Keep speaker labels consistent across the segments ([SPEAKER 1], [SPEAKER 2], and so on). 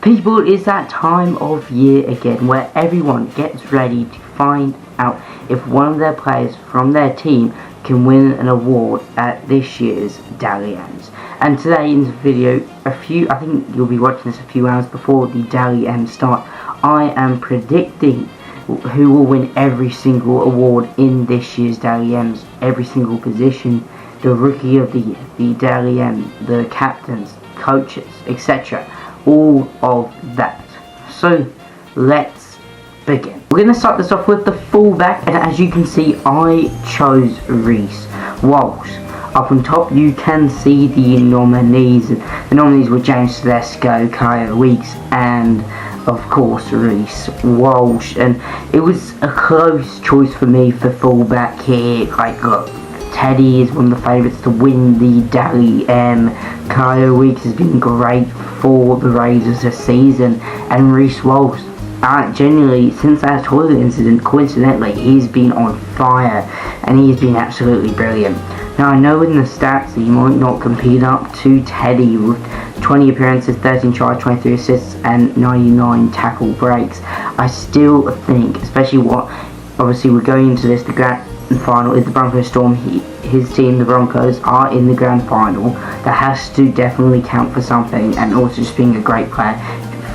[SPEAKER 1] People, it's that time of year again where everyone gets ready to find out if one of their players from their team can win an award at this year's Dally M's. And today in this video, I think you'll be watching this a few hours before the Dally M start, I am predicting who will win every single award in this year's Dally M's, every single position, the Rookie of the Year, the Dally M, the captains, coaches, etc. All of that. So let's begin. We're going to start this off with the fullback, and as you can see, I chose Reese Walsh. Up on top you can see the nominees. The nominees were James Tedesco, Kyle Weeks, and of course Reese Walsh. And it was a close choice for me for fullback here. Like, look, Teddy is one of the favourites to win the Dally M. Kyle Weeks has been great for the Raiders this season, and Reese Walsh, genuinely, since that toilet incident, coincidentally, he's been on fire, and he's been absolutely brilliant. Now, I know in the stats that he might not compete up to Teddy with 20 appearances, 13 tries, 23 assists, and 99 tackle breaks. I still think, especially obviously we're going into this, the grand final is the Broncos Storm. His team, the Broncos, are in the grand final. That has to definitely count for something, and also just being a great player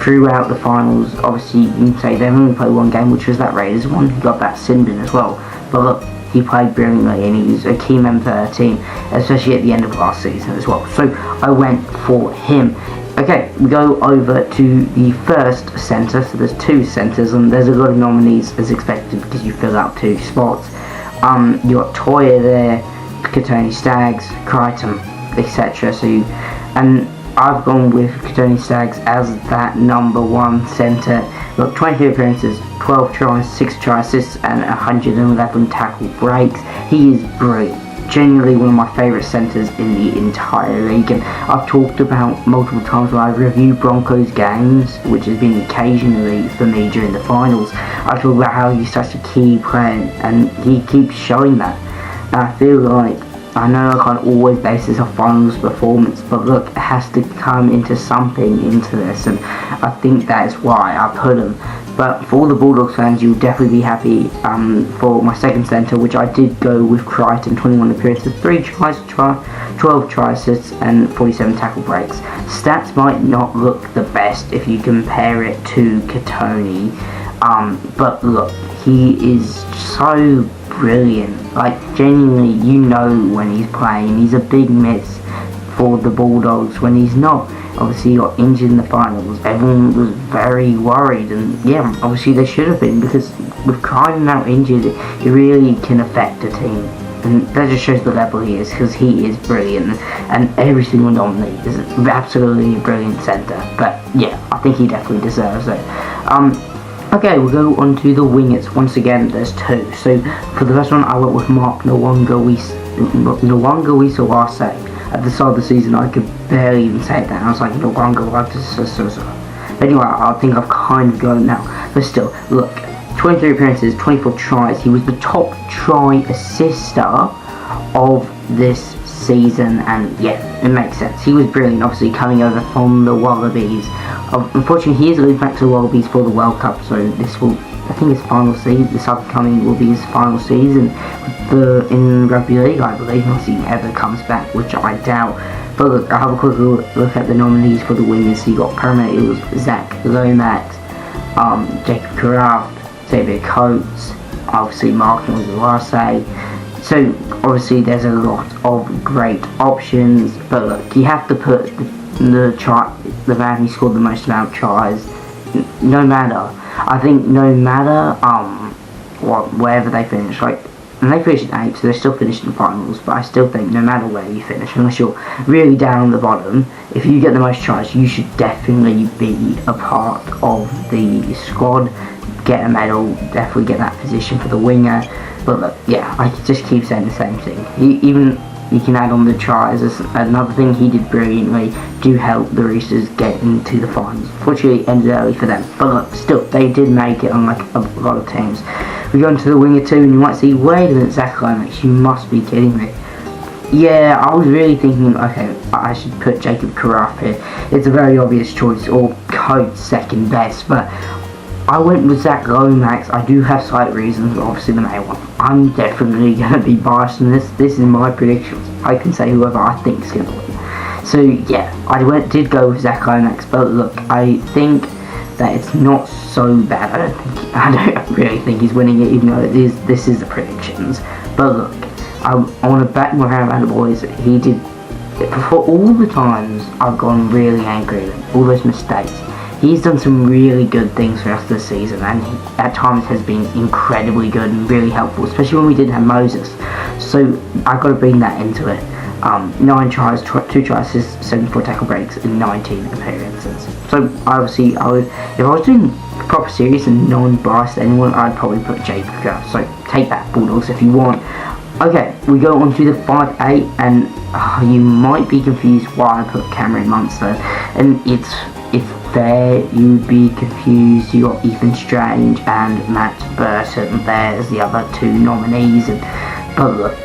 [SPEAKER 1] throughout the finals. Obviously, you can say they've only played one game, which was that Raiders one. He got that sin bin as well. But look, he played brilliantly, and he was a key member of the team, especially at the end of last season as well. So I went for him. Okay, we go over to the first centre. So there's two centres, and there's a lot of nominees as expected because you fill out two spots. You got Toya there, Katoni Staggs, Crichton, etc. And I've gone with Katoni Staggs as that number one centre. Look, 23 appearances, 12 tries, 6 try assists, and 111 tackle breaks. He is brilliant. Genuinely one of my favourite centres in the entire league, and I've talked about multiple times when I review Broncos games, which has been occasionally for me during the finals. I talk about how he's such a key player, and he keeps showing that. And I feel like, I know I can't always base this off finals performance, but look, it has to come into something into this, and I think that is why I put him. But for all the Bulldogs fans, you'll definitely be happy for my second centre, which I did go with Crichton, 21 appearances, 3 tries, 12 try assists, and 47 tackle breaks. Stats might not look the best if you compare it to Katoni, but look, he is so brilliant. Like, genuinely, you know when he's playing. He's a big miss for the Bulldogs when he's not. Obviously, he got injured in the finals. Everyone was very worried, and yeah, obviously they should have been, because with Crichton now injured, it really can affect the team. And that just shows the level he is, because he is brilliant, and every single nominee is absolutely a brilliant centre. But yeah, I think he definitely deserves it. Okay, we'll go on to the wingers. Once again, there's two. So for the first one, I went with Mark Nwangawisa. At the start of the season, I could barely even say that. I was like, Nwangawisa. Anyway, I think I've kind of got it now. But still, look, 23 appearances, 24 tries. He was the top try assister of this season, and yeah, it makes sense. He was brilliant, obviously coming over from the Wallabies. Unfortunately, he is going back to the Wallabies for the World Cup, so this will, I think his final season, this upcoming will be his final season in Rugby League, I believe, unless he ever comes back, which I doubt. But look, I'll have a quick look at the nominees for the wingers. So you got Paramount Eagles, Zach Lomax, Jacob Kraft, Xavier Coates, obviously Mark Nwangawisa. So obviously there's a lot of great options, but look, you have to put the man who scored the most amount of tries, no matter wherever they finish. Like, and they finished in 8th, so they're still finished in finals, but I still think no matter where you finish, unless you're really down the bottom, if you get the most tries, you should definitely be a part of the squad, get a medal, definitely get that position for the winger. But look, yeah, I just keep saying the same thing. Even you can add on the tries. As another thing he did brilliantly to help the Roosters get into the finals. Fortunately, it ended early for them. But look, still, they did make it, unlike a lot of teams. We go into the winger too, and you might see, wait a minute, Zach Lomax, you must be kidding me. Yeah, I was really thinking, okay, I should put Jacob Carruth here. It's a very obvious choice, or Coates second best, but I went with Zach Lomax. I do have slight reasons, obviously the main one. I'm definitely going to be biased in this. This is my predictions. I can say whoever I think is going to win. So yeah, did go with Zach Lomax, but look, I think that it's not so bad. I don't really think he's winning it, even though this is the predictions. But look, I want to back my hand around the boys. He did, for all the times I've gone really angry at him, all those mistakes, he's done some really good things for us this season, and he, at times has been incredibly good and really helpful, especially when we didn't have Moses. So I've got to bring that into it. 9 tries, 2 tries, 74 tackle breaks in 19 appearances. So obviously, if I was doing proper series and non-biased anyone, I'd probably put Jacob Carruth. So take that, Bulldogs, if you want. Okay, we go on to the 5'8", and you might be confused why I put Cameron Munster, and it's there you'd be confused. You got Ethan Strange and Matt Burton there as the other 2 nominees, but look,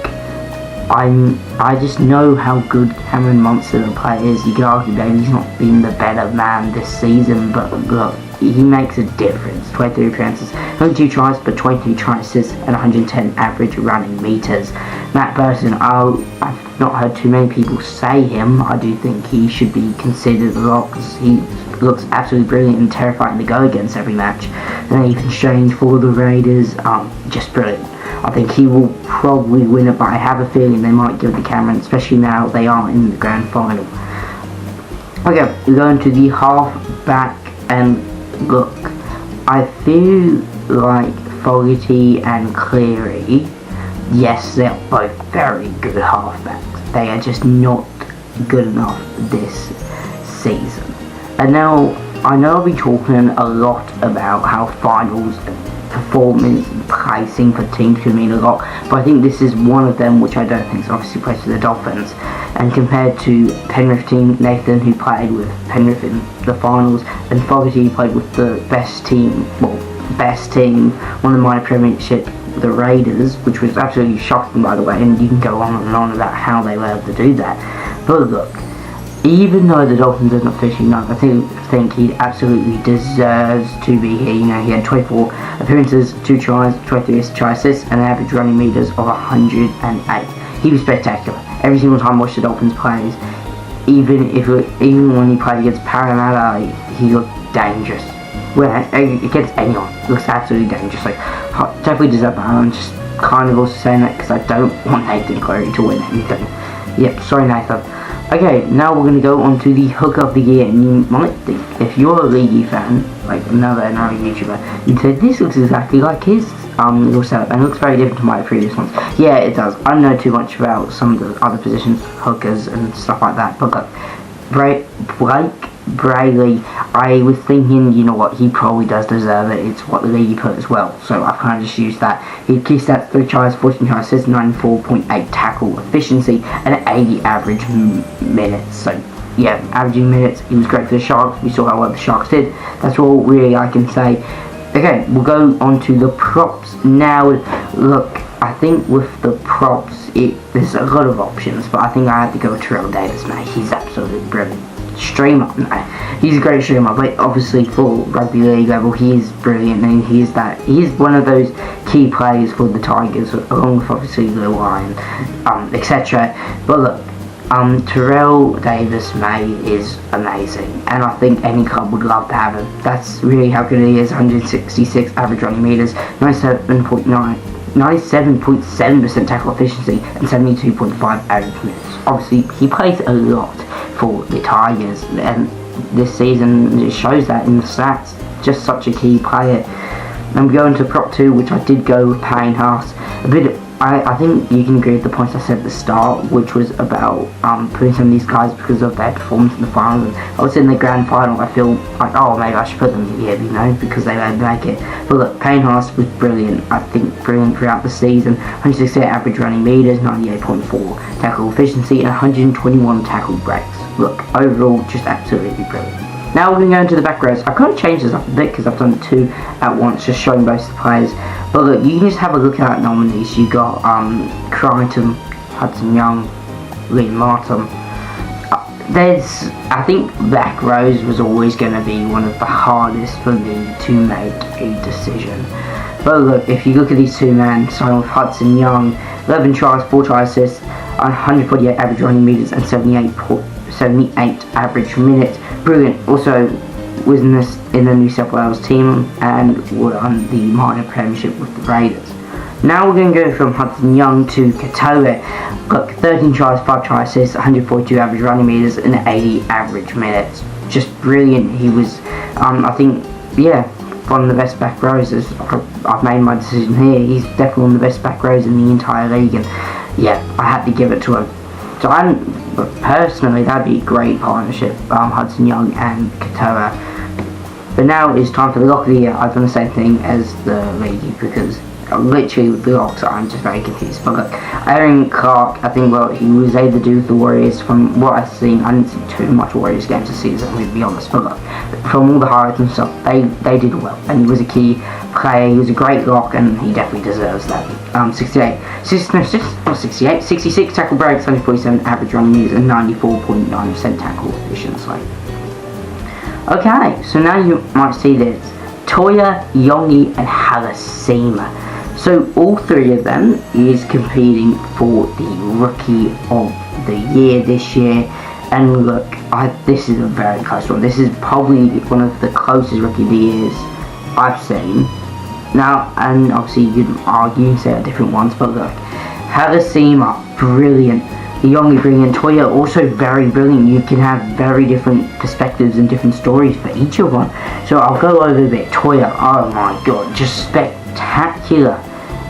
[SPEAKER 1] I just know how good Cameron Munster the player is. You could argue that he's not been the better man this season, but look, he makes a difference. 23 appearances, only 2 tries, but 22 try assists and 110 average running meters. Matt Burton, I've not heard too many people say him. I do think he should be considered a lot because he looks absolutely brilliant and terrifying to go against every match. And Ethan Strange for the Raiders, just brilliant. I think he will probably win it, but I have a feeling they might give it to Cameron, especially now they are in the grand final. Okay, we're going to the half-back, and look, I feel like Fogarty and Cleary, yes, they're both very good halfbacks. They are just not good enough this season. And now, I know I'll be talking a lot about how finals performance and placing for teams can mean a lot, but I think this is one of them which I don't think is obviously plays for the Dolphins. And compared to Penrith team, Nathan, who played with Penrith in the finals, and Fogarty played with the best team, one of the minor premiership, the Raiders, which was absolutely shocking, by the way, and you can go on and on about how they were able to do that. But look, even though the Dolphins are not finishing ninth, I think he absolutely deserves to be here. You know, he had 24 appearances, 2 tries, 23 try assists, and an average running meters of 108. He was spectacular. Every single time I watched the Dolphins plays, even when he played against Parramatta, he looked dangerous. Well, against anyone, he looks absolutely dangerous. Like, definitely deserve that. I'm just kind of also saying that because I don't want Nathan Cleary to win anything. Yep, sorry Nathan. Okay, now we're going to go on to the hook of the year, and you might think, if you're a League fan, like another YouTuber, you'd say, this looks exactly like his little setup, and it looks very different to my previous ones. Yeah, it does. I don't know too much about some of the other positions, hookers and stuff like that, but look, Blake Brayley, I was thinking, you know what, he probably does deserve it. It's what the league put as well, so I've kind of just used that. He had key stats, 3 tries, 14 try assists, 94.8 tackle efficiency, and 80 average minutes. So yeah, averaging minutes, he was great for the Sharks. We saw how well the Sharks did. That's all really I can say. Okay, we'll go on to the props now. Look, I think with the props, there's a lot of options, but I think I have to go with Terrell Davis, mate. He's absolutely brilliant. Streamer, he's a great streamer, but obviously for rugby league level he is brilliant, and he is one of those key players for the Tigers, along with obviously the Lion, etc. But look, Terrell Davis, mate, is amazing, and I think any club would love to have him. That's really how good he is. 166 average running meters, 97.7% tackle efficiency, and 72.5 average minutes. Obviously, he plays a lot for the Tigers, and this season it shows that in the stats. Just such a key player. And we go into prop 2, which I did go with Payne Haas. I think you can agree with the points I said at the start, which was about putting some of these guys because of their performance in the finals. And obviously in the grand final, I feel like, oh, maybe I should put them here, you know, because they won't make it. But look, Payne Haas was brilliant. I think brilliant throughout the season. 168 average running meters, 98.4 tackle efficiency, and 121 tackle breaks. Look, overall, just absolutely brilliant. Now we're going to go into the back rows. I kind of changed this up a bit because I've done 2 at once, just showing both the players. But look, you can just have a look at nominees. You got Crichton, Hudson Young, Liam Martin. I think back rows was always going to be one of the hardest for me to make a decision. But look, if you look at these two men, starting with Hudson Young, 11 tries, 4 try assists, 148 average running meters, and 78 average minutes. Brilliant. Also was in the New South Wales team and won the minor premiership with the Raiders. Now we're going to go from Hudson Young to Katoa. Got 13 tries, 5 try assists, 142 average running meters, and 80 average minutes. Just brilliant. He was, I think, one of the best back rows. I've made my decision here. He's definitely one of the best back rows in the entire league, and I had to give it to him. So personally, that'd be a great partnership, Hudson Young and Katoa. But now it's time for the lock of the year. I've done the same thing as the league because literally with the locks, I'm just very confused. But look, Aaron Clark, I think what he was able to do with the Warriors, from what I've seen, I didn't see too much Warriors games this season, to be honest. But look, from all the highlights and stuff, they did well, and he was a key player. He was a great lock, and he definitely deserves that. 66 tackle breaks, 147 average running meters, and 94.9% tackle efficiency. Okay, so now you might see this: Toya, Yongi, and Halasima. So all three of them is competing for the Rookie of the Year this year. And look, this is a very close one. This is probably one of the closest Rookie of the Years I've seen. Now, and obviously you could argue and say different ones, but look, Halasima, brilliant. Yongi brilliant. Toya also very brilliant. You can have very different perspectives and different stories for each of them. So I'll go over a bit. Toya, oh my god, just spectacular.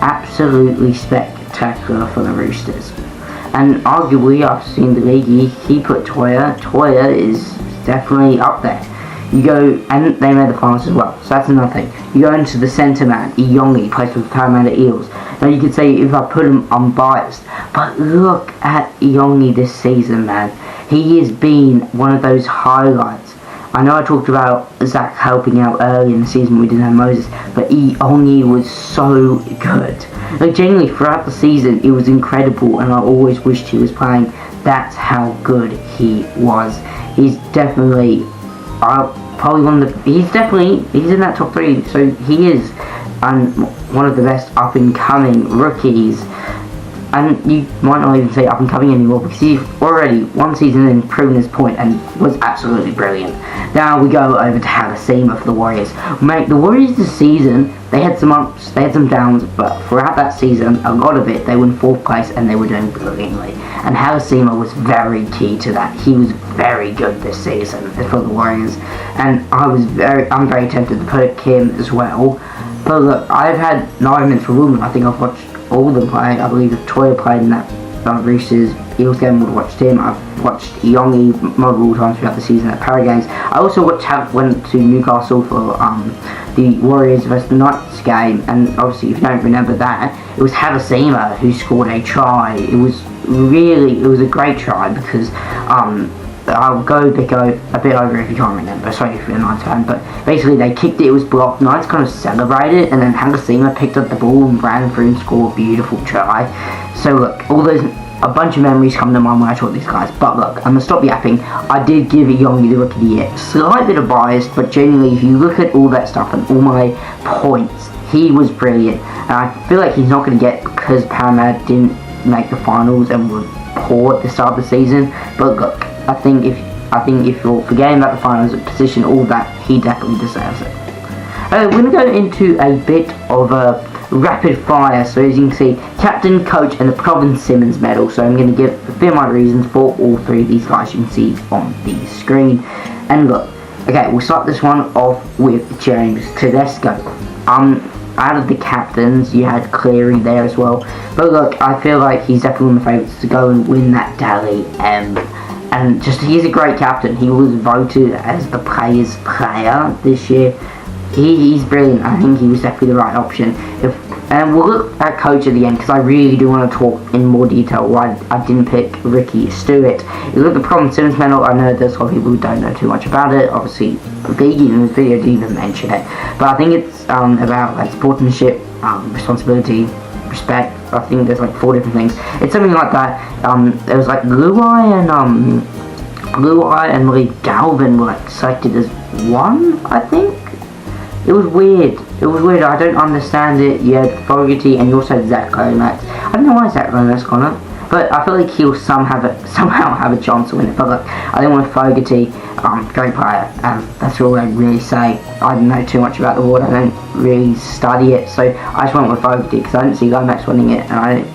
[SPEAKER 1] Absolutely spectacular for the Roosters. And arguably, I've seen the league, he put Toya. Toya is definitely up there. You go, and they made the finals as well, so that's another thing. You go into the centre man, Yongi, plays with the Parramatta Eels. Now you could say if I put him unbiased, but look at Yongi this season, man. He has been one of those highlights. I know I talked about Zach helping out early in the season when we didn't have Moses, but Yongi was so good. Like, genuinely, throughout the season, it was incredible, and I always wished he was playing. That's how good he was. He's definitely probably one of the. He's in that top 3. So he is one of the best up and coming rookies. And you might not even say up and coming anymore because he's already one season in proven his point and was absolutely brilliant. Now we go over to Halasima for the Warriors. Mate, the Warriors this season, they had some ups, they had some downs, but throughout that season, a lot of it, they were in 4th place and they were doing brilliantly. And Halasima was very key to that. He was very good this season for the Warriors, and I'm very tempted to put him as well. But look, I've had 9 minutes for Woolman. I think I've watched all of them play. I believe if Toya played in that Roosters Eels game, would have watched him. I've watched Yongi multiple times throughout the season at Para games. I also went to Newcastle for the Warriors versus the Knights game, and obviously if you don't remember that, it was Halasima who scored a try. It was a great try because I'll go a bit over if you can't remember. Sorry if you're a Knights fan, but basically they kicked it, it was blocked. Knights kind of celebrated, and then Halasima picked up the ball and ran through and scored a beautiful try. So look, a bunch of memories come to mind when I talk to these guys. But look, I'm gonna stop yapping. I did give Yongi the Rookie of the Year. Slight bit of bias, but genuinely, if you look at all that stuff and all my points, he was brilliant. And I feel like he's not gonna get because Parramatta didn't make the finals and were poor at the start of the season. But look, I think if you're forgetting about the finals position, all that, he definitely deserves it. We're going to go into a bit of a rapid fire. So as you can see, captain, coach, and the Province Simmons medal. So I'm going to give a bit of my reasons for all 3 of these guys. You can see on the screen. And look, okay, we'll start this one off with James Tedesco. Out of the captains, you had Cleary there as well. But look, I feel like he's definitely one of the favourites to go and win that Dally M. And just, he's a great captain. He was voted as the player's player this year. He's brilliant. I think he was definitely the right option. And we'll look at coach at the end because I really do want to talk in more detail why I didn't pick Ricky Stewart. You look at the Province Simmons medal. I know there's a lot of people who don't know too much about it. Obviously, Biggie in this video didn't even mention it. But I think it's about like sportsmanship, responsibility, respect, I think there's like 4 different things. It's something like that. It was like Blue Eye and Lee Galvin were like selected as 1, I think. It was weird. I don't understand it. You had Fogarty and you also had Zach Lomax. I don't know why Zach Lomax got it, but I feel like he'll somehow have a chance to win it. But look, I think with Fogarty, great player. That's all I really say. I don't know too much about the award. I don't really study it, so I just went with Fogarty because I didn't see Lomax winning it, and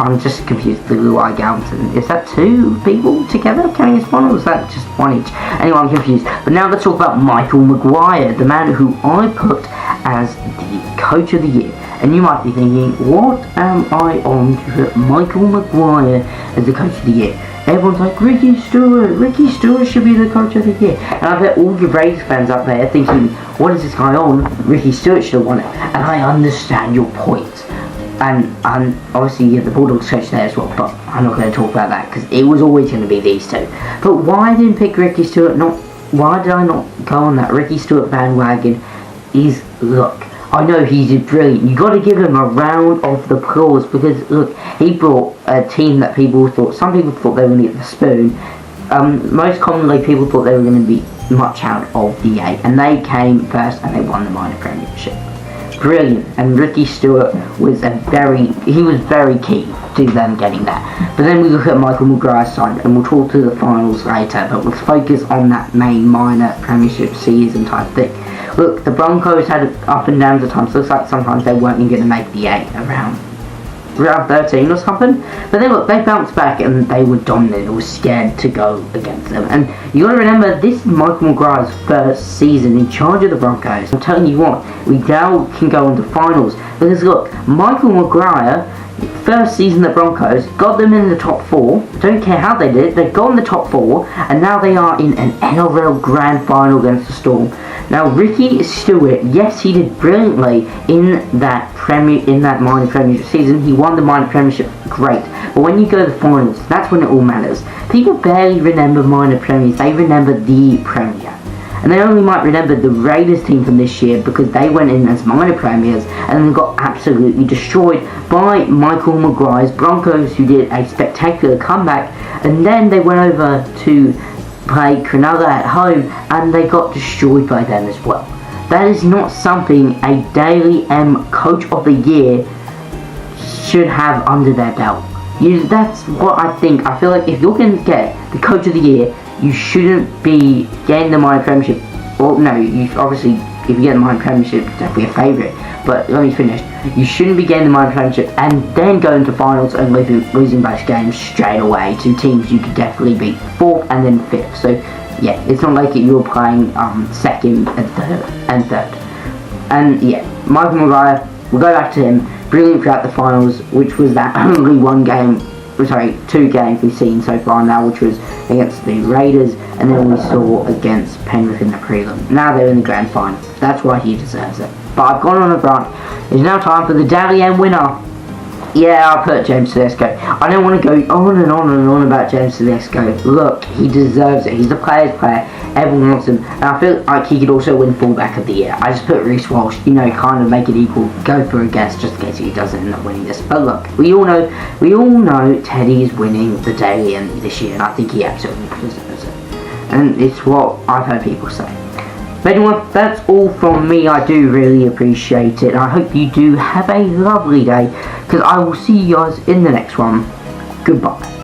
[SPEAKER 1] I'm just confused with the Blue Eye Galvin. Is that 2 people together coming as 1, or is that just 1 each? Anyway, I'm confused. But now let's talk about Michael Maguire, the man who I put as the Coach of the Year. And you might be thinking, what am I on to put Michael Maguire as the Coach of the Year? Everyone's like, Ricky Stewart should be the Coach of the Year. And I bet all the Raiders fans up there thinking, what is this guy on? Ricky Stewart should have won it. And I understand your point. And obviously you have the Bulldogs coach there as well, but I'm not going to talk about that because it was always going to be these 2. But why I didn't pick Ricky Stewart? Why did I not go on that Ricky Stewart bandwagon? Look, I know he did brilliant. You got to give him a round of applause because look, he brought a team that some people thought they were going to get the spoon. Most commonly, people thought they were going to be much out of the 8, and they came first and they won the minor premiership. Brilliant, and Ricky Stewart was very key to them getting that. But then we look at Michael Maguire's side, and we'll talk to the finals later, but let's focus on that main minor premiership season type thing. Look, the Broncos had up and downs at times. Looks like sometimes they weren't even going to make the 8 around 13 or something. But then look, they bounced back and they were dominant or scared to go against them. And you got to remember, this is Michael Maguire's first season in charge of the Broncos. I'm telling you what, we now can go on to finals. Because look, Michael Maguire, first season at Broncos, got them in the top 4. Don't care how they did it, they got in the top 4, and now they are in an NRL Grand Final against the Storm. Now Ricky Stewart, yes, he did brilliantly in that minor premiership season. He won the minor premiership, great. But when you go to the finals, that's when it all matters. People barely remember minor premiers, they remember the premier. And they only might remember the Raiders team from this year because they went in as minor premiers and then got absolutely destroyed by Michael Maguire's Broncos, who did a spectacular comeback, and then they went over to play Cronulla at home and they got destroyed by them as well. That is not something a Daily M Coach of the Year should have under their belt. That's what I think. I feel like if you're going to get the Coach of the Year, you shouldn't be getting the minor premiership. Well, no, you obviously, if you get the minor premiership, it's definitely a favourite. But let me finish. You shouldn't be getting the minor premiership and then going to finals and losing both games straight away to teams you could definitely beat 4th and then 5th. So yeah, it's not like you're playing 2nd and 3rd. And yeah, Michael Maguire, we'll go back to him. Brilliant throughout the finals, which was that only 2 games we've seen so far now, which was against the Raiders and then we saw against Penrith in the prelim. Now they're in the grand final. That's why he deserves it. But I've gone on a rant. It's now time for the Dally M winner. Yeah, I'll put James Tedesco. I don't want to go on and on and on about James Tedesco. Look, he deserves it. He's the player's player. Everyone wants him. And I feel like he could also win fullback of the year. I just put Reece Walsh, kind of make it equal. Go for a guess just in case he doesn't end up winning this. But look, we all know Teddy is winning the Daily M this year, and I think he absolutely deserves it. And it's what I've heard people say. But anyway, that's all from me. I do really appreciate it. I hope you do have a lovely day, because I will see you guys in the next one. Goodbye.